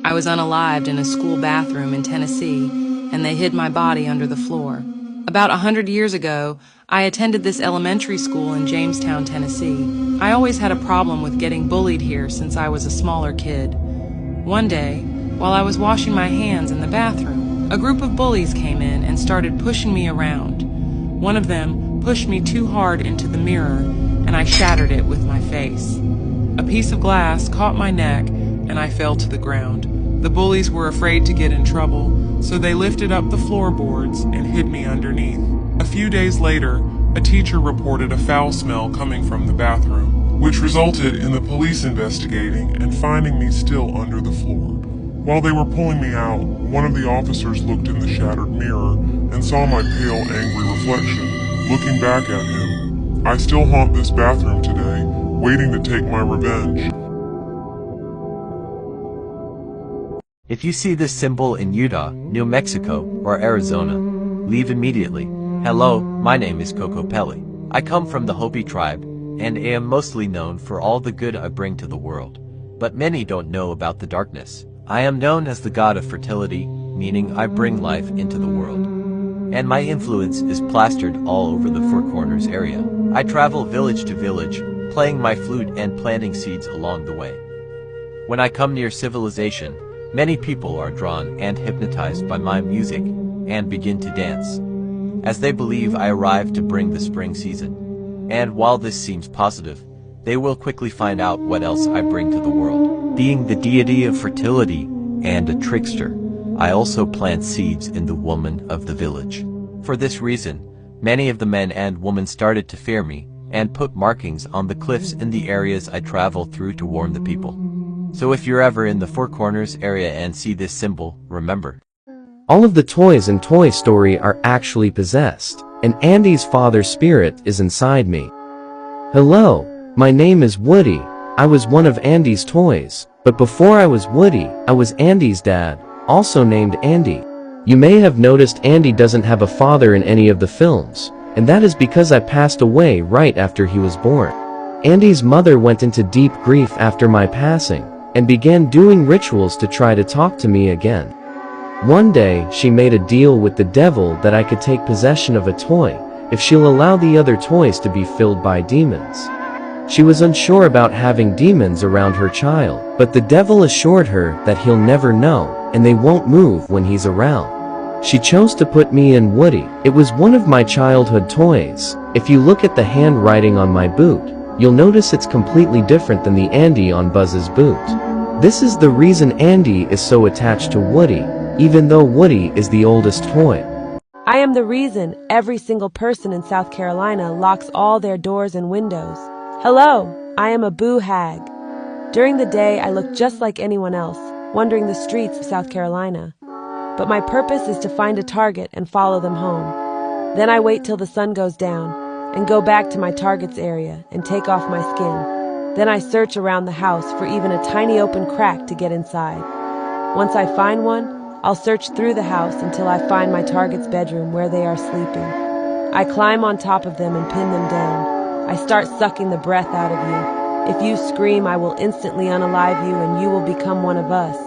I was unalived in a school bathroom in Tennessee, and they hid my body under the floor. About 100 years ago, I attended this elementary school in Jamestown, Tennessee. I always had a problem with getting bullied here since I was a smaller kid. One day, while I was washing my hands in the bathroom, a group of bullies came in and started pushing me around. One of them pushed me too hard into the mirror, and I shattered it with my face. A piece of glass caught my neck, and I fell to the ground. The bullies were afraid to get in trouble, so they lifted up the floorboards and hid me underneath. A few days later, a teacher reported a foul smell coming from the bathroom, which resulted in the police investigating and finding me still under the floor. While they were pulling me out, one of the officers looked in the shattered mirror and saw my pale, angry reflection. Looking back at him, I still haunt this bathroom today, waiting to take my revenge. If you see this symbol in Utah, New Mexico, or Arizona, leave immediately. Hello, my name is Coco Pelli. I come from the Hopi tribe, and I am mostly known for all the good I bring to the world. But many don't know about the darkness. I am known as the god of fertility, meaning I bring life into the world. And my influence is plastered all over the Four Corners area. I travel village to village, playing my flute and planting seeds along the way. When I come near civilization, many people are drawn and hypnotized by my music and begin to dance, as they believe I arrived to bring the spring season. And while this seems positive, they will quickly find out what else I bring to the world. Being the deity of fertility and a trickster, I also plant seeds in the women of the village. For this reason, many of the men and women started to fear me and put markings on the cliffs in the areas I travel through to warn the people. So if you're ever in the Four Corners area and see this symbol, remember. All of the toys in Toy Story are actually possessed, and Andy's father spirit is inside me. Hello, my name is Woody. I was one of Andy's toys, but before I was Woody, I was Andy's dad, also named Andy. You may have noticed Andy doesn't have a father in any of the films, and that is because I passed away right after he was born. Andy's mother went into deep grief after my passing, and began doing rituals to try to talk to me again. One day, she made a deal with the devil that I could take possession of a toy, if she'll allow the other toys to be filled by demons. She was unsure about having demons around her child, but the devil assured her that he'll never know, and they won't move when he's around. She chose to put me in Woody. It was one of my childhood toys. If you look at the handwriting on my boot, you'll notice it's completely different than the Andy on Buzz's boot. This is the reason Andy is so attached to Woody, even though Woody is the oldest toy. I am the reason every single person in South Carolina locks all their doors and windows. Hello, I am a boo hag. During the day, I look just like anyone else, wandering the streets of South Carolina. But my purpose is to find a target and follow them home. Then I wait till the sun goes down, and go back to my target's area and take off my skin. Then I search around the house for even a tiny open crack to get inside. Once I find one, I'll search through the house until I find my target's bedroom where they are sleeping. I climb on top of them and pin them down. I start sucking the breath out of you. If you scream, I will instantly unalive you and you will become one of us.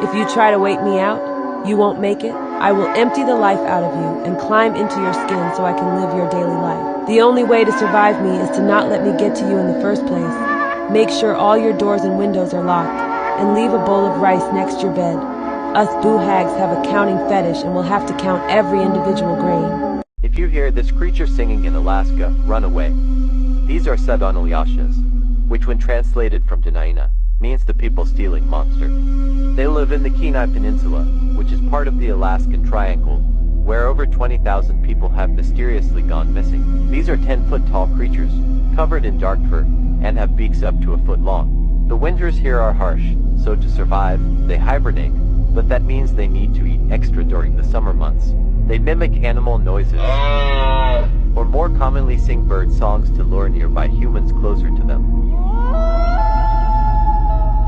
If you try to wait me out, you won't make it. I will empty the life out of you and climb into your skin so I can live your daily life. The only way to survive me is to not let me get to you in the first place. Make sure all your doors and windows are locked, and leave a bowl of rice next your bed. Us boo hags have a counting fetish and will have to count every individual grain. If you hear this creature singing in Alaska, run away. These are Sadonaliashas, which when translated from Denaina, means the people stealing monster. They live in the Kenai Peninsula, which is part of the Alaskan Triangle, where over 20,000 people have mysteriously gone missing. These are 10-foot tall creatures, covered in dark fur, and have beaks up to a foot long. The winters here are harsh, so to survive, they hibernate, but that means they need to eat extra during the summer months. They mimic animal noises, or more commonly sing bird songs to lure nearby humans closer to them.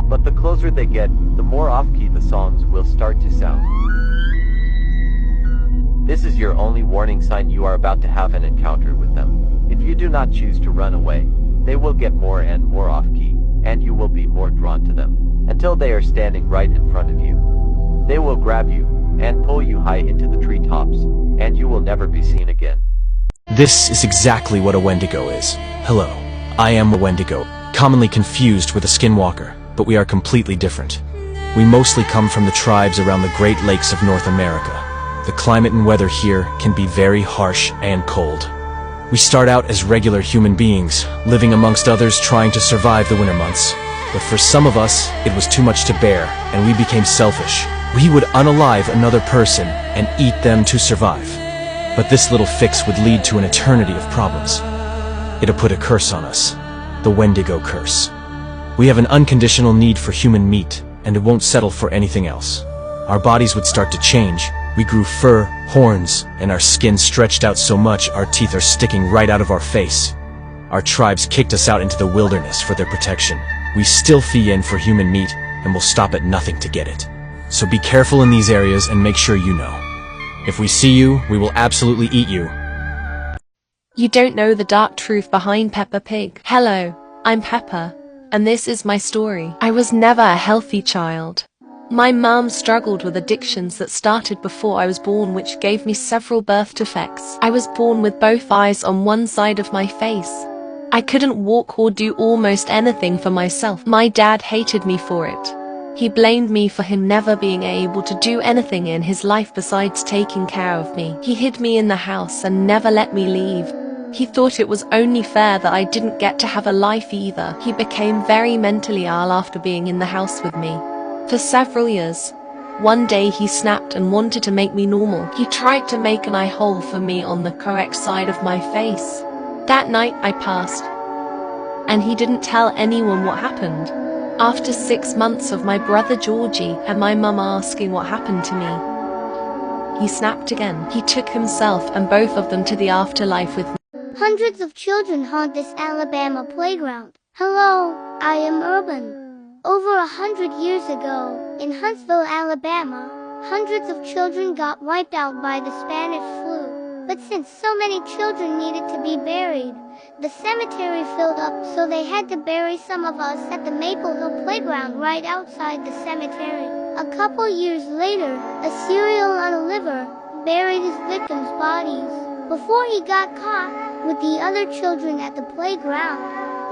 But the closer they get, the more off-key the songs will start to sound. This is your only warning sign you are about to have an encounter with them. If you do not choose to run away, they will get more and more off-key, and you will be more drawn to them. until they are standing right in front of you. They will grab you and pull you high into the treetops, and you will never be seen again. This is exactly what a Wendigo is. Hello, I am a Wendigo, commonly confused with a skinwalker, but we are completely different. We mostly come from the tribes around the Great Lakes of North America. The climate and weather here can be very harsh and cold. We start out as regular human beings, living amongst others trying to survive the winter months. But for some of us, it was too much to bear, and we became selfish. We would unalive another person and eat them to survive. But this little fix would lead to an eternity of problems. It'll put a curse on us, the Wendigo curse. We have an unconditional need for human meat, and it won't settle for anything else. Our bodies would start to change. We grew fur, horns, and our skin stretched out so much our teeth are sticking right out of our face. Our tribes kicked us out into the wilderness for their protection. We still fee in for human meat, and will stop at nothing to get it. So be careful in these areas and make sure you know. If we see you, we will absolutely eat you. You don't know the dark truth behind Peppa Pig. Hello, I'm Peppa, and this is my story. I was never a healthy child. My mum struggled with addictions that started before I was born, which gave me several birth defects. I was born with both eyes on one side of my face. I couldn't walk or do almost anything for myself. My dad hated me for it. He blamed me for him never being able to do anything in his life besides taking care of me. He hid me in the house and never let me leave. He thought it was only fair that I didn't get to have a life either. He became very mentally ill after being in the house with me for several years. One day he snapped and wanted to make me normal. He tried to make an eye hole for me on the correct side of my face. That night I passed, and he didn't tell anyone what happened. After 6 months of my brother Georgie and my mum asking what happened to me, he snapped again. He took himself and both of them to the afterlife with me. Hundreds of children haunt this Alabama playground. Hello, I am Urban. Over 100 years ago, in Huntsville, Alabama, hundreds of children got wiped out by the Spanish flu. But since so many children needed to be buried, the cemetery filled up, so they had to bury some of us at the Maple Hill playground right outside the cemetery. A couple years later, a serial unaliver buried his victims' bodies before he got caught with the other children at the playground.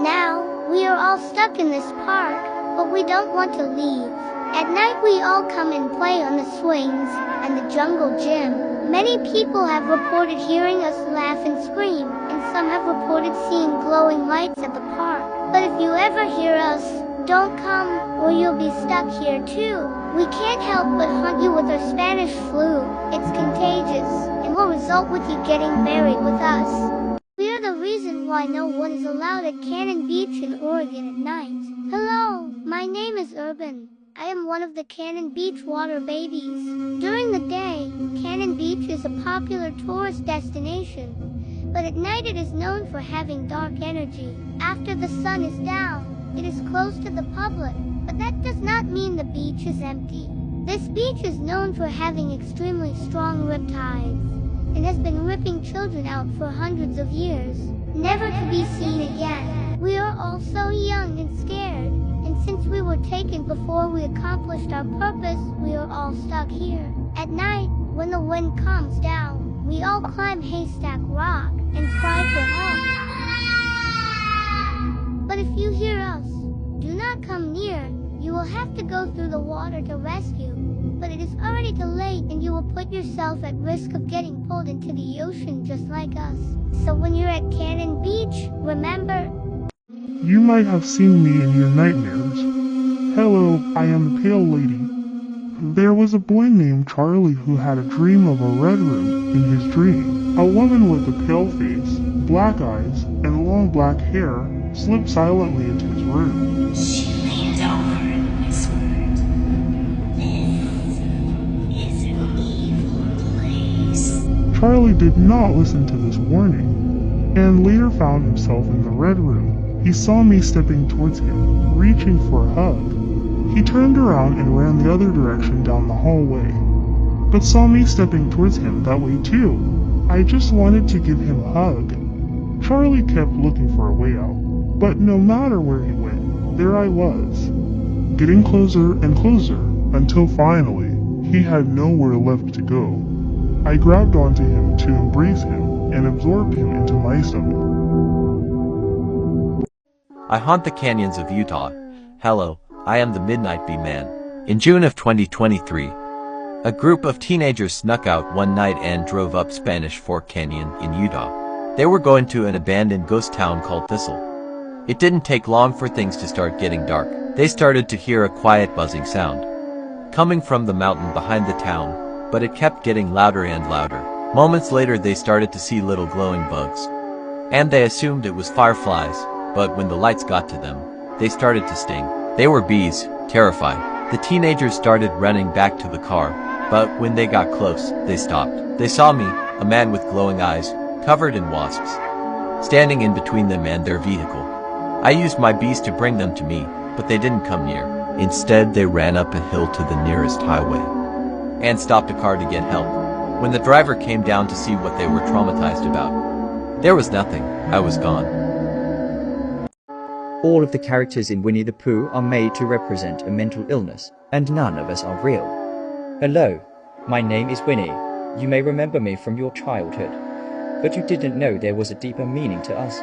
Now, we are all stuck in this park, but we don't want to leave. At night we all come and play on the swings and the jungle gym. Many people have reported hearing us laugh and scream, and some have reported seeing glowing lights at the park. But if you ever hear us, don't come, or you'll be stuck here too. We can't help but haunt you with our Spanish flu. It's contagious, and will result with you getting buried with us. We are the reason why no one is allowed at Cannon Beach in Oregon at night. Hello, my name is Urban. I am one of the Cannon Beach water babies. During the day, Cannon Beach is a popular tourist destination, but at night it is known for having dark energy. After the sun is down, it is closed to the public, but that does not mean the beach is empty. This beach is known for having extremely strong riptides, and has been ripping children out for hundreds of years, never to be seen again. We are all so young and scared, and since we were taken before we accomplished our purpose, we are all stuck here. At night, when the wind calms down, we all climb Haystack Rock and cry for help. But if you hear us, do not come near. You will have to go through the water to rescue. But it is already too late, and you will put yourself at risk of getting pulled into the ocean just like us. So when you're at Cannon Beach, remember, you might have seen me in your nightmares. Hello, I am the Pale Lady. There was a boy named Charlie who had a dream of a red room in his dream. A woman with a pale face, black eyes, and long black hair slipped silently into his room. She leaned over and whispered, "This is an evil place." Charlie did not listen to this warning, and later found himself in the red room. He saw me stepping towards him, reaching for a hug. He turned around and ran the other direction down the hallway, but saw me stepping towards him that way too. I just wanted to give him a hug. Charlie kept looking for a way out, but no matter where he went, there I was, getting closer and closer, until finally, he had nowhere left to go. I grabbed onto him to embrace him and absorbed him into my stomach. I haunt the canyons of Utah. Hello, I am the Midnight Bee Man. In June of 2023, a group of teenagers snuck out one night and drove up Spanish Fork Canyon in Utah. They were going to an abandoned ghost town called Thistle. It didn't take long for things to start getting dark. They started to hear a quiet buzzing sound coming from the mountain behind the town, but it kept getting louder and louder. Moments later they started to see little glowing bugs, and they assumed it was fireflies, but when the lights got to them, they started to sting. They were bees, terrified. The teenagers started running back to the car, but when they got close, they stopped. They saw me, a man with glowing eyes, covered in wasps, standing in between them and their vehicle. I used my bees to bring them to me, but they didn't come near. Instead, they ran up a hill to the nearest highway and stopped a car to get help. When the driver came down to see what they were traumatized about, there was nothing. I was gone. All of the characters in Winnie the Pooh are made to represent a mental illness, and none of us are real. Hello, my name is Winnie. You may remember me from your childhood, but you didn't know there was a deeper meaning to us.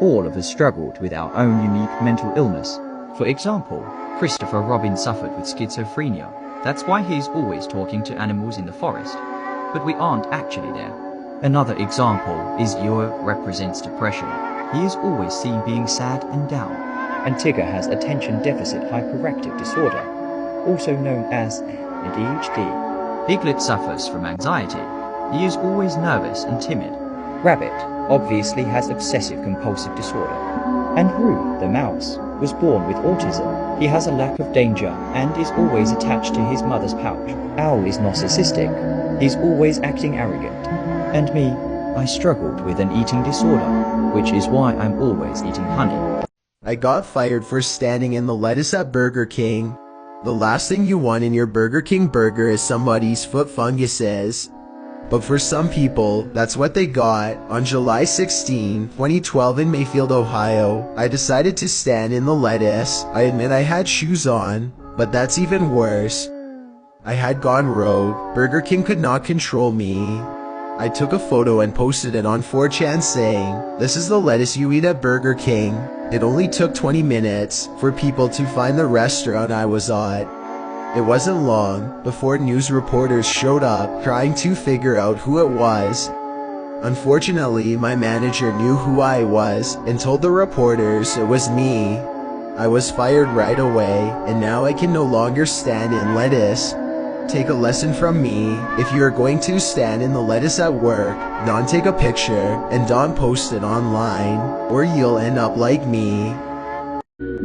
All of us struggled with our own unique mental illness. For example, Christopher Robin suffered with schizophrenia. That's why he's always talking to animals in the forest, but we aren't actually there. Another example is Yor represents depression. He is always seen being sad and down. And Tigger has attention deficit hyperactive disorder, also known as ADHD. Piglet suffers from anxiety. He is always nervous and timid. Rabbit obviously has obsessive compulsive disorder. And Roo, the mouse, was born with autism. He has a lack of danger and is always attached to his mother's pouch. Owl is narcissistic. He's always acting arrogant. And me, I struggled with an eating disorder, which is why I'm always eating honey. I got fired for standing in the lettuce at Burger King. The last thing you want in your Burger King burger is somebody's foot funguses. But for some people, that's what they got. On July 16, 2012 in Mayfield, Ohio, I decided to stand in the lettuce. I admit I had shoes on, but that's even worse. I had gone rogue. Burger King could not control me. I took a photo and posted it on 4chan saying, "This is the lettuce you eat at Burger King." It only took 20 minutes for people to find the restaurant I was at. It wasn't long before news reporters showed up trying to figure out who it was. Unfortunately, my manager knew who I was and told the reporters it was me. I was fired right away, and now I can no longer stand in lettuce. Take a lesson from me. If you are going to stand in the lettuce at work, don't take a picture and don't post it online, or you'll end up like me.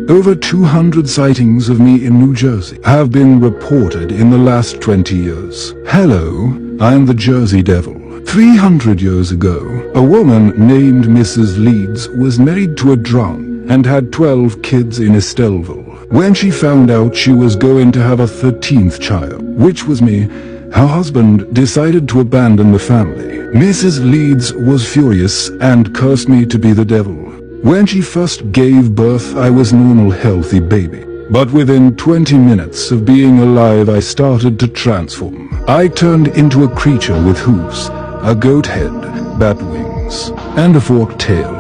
Over 200 sightings of me in New Jersey have been reported in the last 20 years. Hello, I am the Jersey Devil. 300 years ago, a woman named Mrs. Leeds was married to a drunk and had 12 kids in Estelville. When she found out she was going to have a 13th child, which was me, her husband decided to abandon the family. Mrs. Leeds was furious and cursed me to be the devil. When she first gave birth, I was a normal, healthy baby. But within 20 minutes of being alive, I started to transform. I turned into a creature with hooves, a goat head, bat wings, and a forked tail.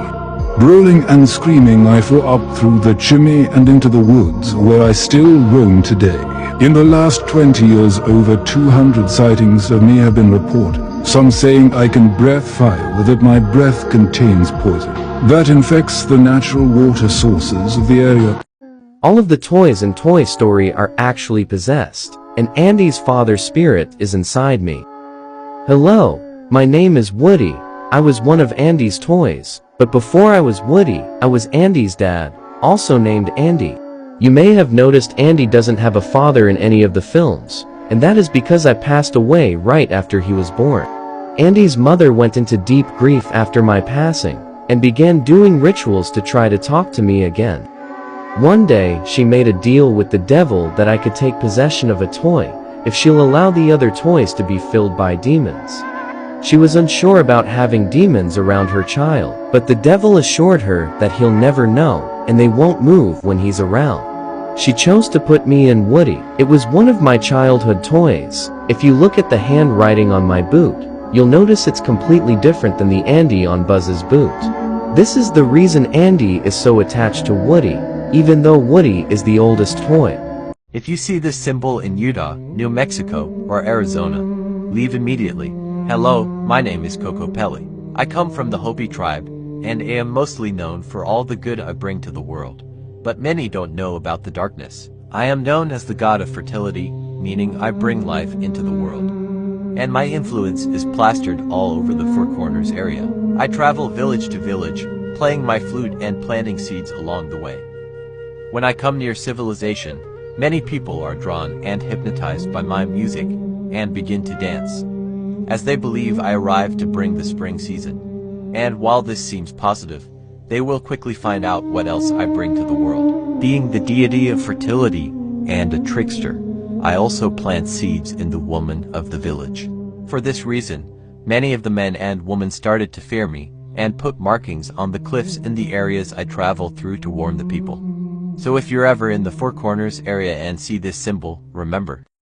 Rolling and screaming, I flew up through the chimney and into the woods, where I still roam today. In the last 20 years, over 200 sightings of me have been reported. Some saying I can breathe fire, or that my breath contains poison that infects the natural water sources of the area. All of the toys in Toy Story are actually possessed, and Andy's father's spirit is inside me. Hello, my name is Woody. I was one of Andy's toys, but before I was Woody, I was Andy's dad, also named Andy. You may have noticed Andy doesn't have a father in any of the films, and that is because I passed away right after he was born. Andy's mother went into deep grief after my passing, and began doing rituals to try to talk to me again. One day, she made a deal with the devil that I could take possession of a toy, if she'll allow the other toys to be filled by demons. She was unsure about having demons around her child, but the devil assured her that he'll never know, and they won't move when he's around. She chose to put me in Woody. It was one of my childhood toys. If you look at the handwriting on my boot, you'll notice it's completely different than the Andy on Buzz's boot. This is the reason Andy is so attached to Woody, even though Woody is the oldest toy. If you see this symbol in Utah, New Mexico, or Arizona, leave immediately. Hello, my name is Coco Pelli. I come from the Hopi tribe, and I am mostly known for all the good I bring to the world. But many don't know about the darkness. I am known as the god of fertility, meaning I bring life into the world. And my influence is plastered all over the Four Corners area. I travel village to village, playing my flute and planting seeds along the way. When I come near civilization, many people are drawn and hypnotized by my music and begin to dance, as they believe I arrived to bring the spring season. And while this seems positive, they will quickly find out what else I bring to the world. Being the deity of fertility and a trickster, I also plant seeds in the woman of the village. For this reason, many of the men and women started to fear me and put markings on the cliffs in the areas I travel through to warn the people. So if you're ever in the Four Corners area and see this symbol, remember,